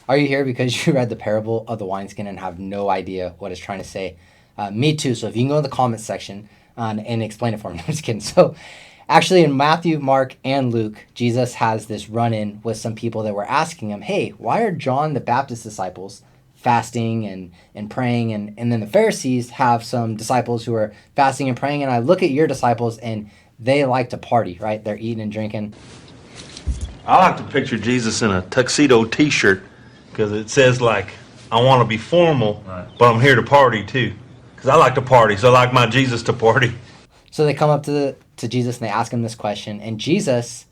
Are you here because you read the parable of the wineskin and have no idea what it's trying to say? Me too. So if you can go in the comments section and explain it for me. I'm just kidding. So actually, in Matthew, Mark, and Luke, Jesus has this run-in with some people that were asking him, hey, why are John the Baptist disciples fasting and praying? And then the Pharisees have some disciples who are fasting and praying. And I look at your disciples and they like to party, right? They're eating and drinking. I like to picture Jesus in a tuxedo T-shirt because it says like, I want to be formal, right, but I'm here to party too. Because I like to party, so I like my Jesus to party. So they come up to Jesus and they ask him this question, and Jesus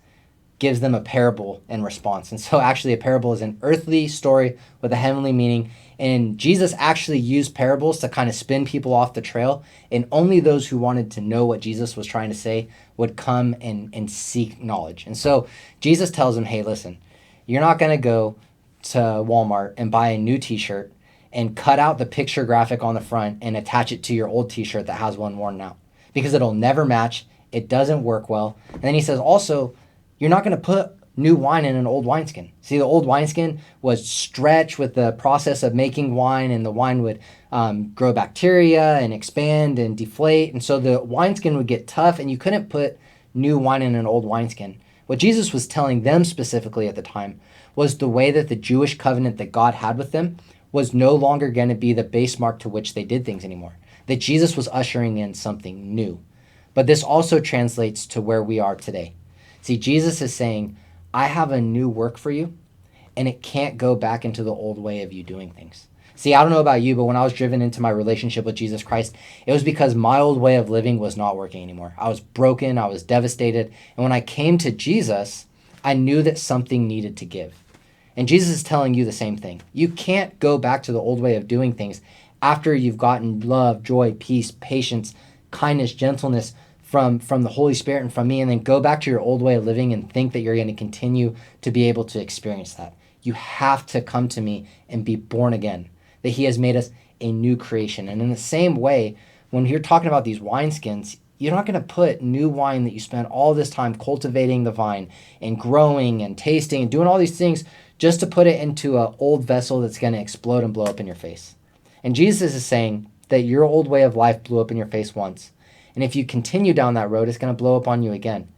gives them a parable in response. And so actually a parable is an earthly story with a heavenly meaning. And Jesus actually used parables to kind of spin people off the trail. And only those who wanted to know what Jesus was trying to say would come and seek knowledge. And so Jesus tells them, hey, listen, you're not going to go to Walmart and buy a new t-shirt and cut out the picture graphic on the front and attach it to your old t-shirt that has one worn out, because it'll never match. It doesn't work well. And then he says also, you're not going to put new wine in an old wineskin. See, the old wineskin was stretched with the process of making wine, and the wine would grow bacteria and expand and deflate. And so the wineskin would get tough, and you couldn't put new wine in an old wineskin. What Jesus was telling them specifically at the time was the way that the Jewish covenant that God had with them was no longer going to be the base mark to which they did things anymore. That Jesus was ushering in something new. But this also translates to where we are today. See, Jesus is saying, I have a new work for you, and it can't go back into the old way of you doing things. See, I don't know about you, but when I was driven into my relationship with Jesus Christ, it was because my old way of living was not working anymore. I was broken, I was devastated, and when I came to Jesus, I knew that something needed to give. And Jesus is telling you the same thing. You can't go back to the old way of doing things after you've gotten love, joy, peace, patience, kindness, gentleness, from the Holy Spirit and from me, and then go back to your old way of living and think that you're going to continue to be able to experience that. You have to come to me and be born again, that he has made us a new creation. And in the same way, when you're talking about these wineskins, you're not going to put new wine that you spent all this time cultivating the vine and growing and tasting and doing all these things just to put it into an old vessel that's going to explode and blow up in your face. And Jesus is saying that your old way of life blew up in your face once. And if you continue down that road, it's going to blow up on you again.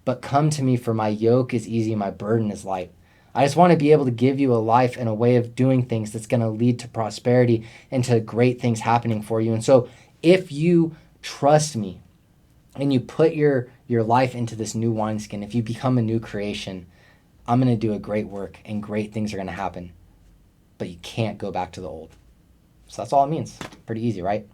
But come to me, for my yoke is easy, my burden is light. I just want to be able to give you a life and a way of doing things that's going to lead to prosperity and to great things happening for you. And so if you trust me and you put your life into this new wineskin, if you become a new creation, I'm going to do a great work and great things are going to happen. But you can't go back to the old. So that's all it means. Pretty easy, right?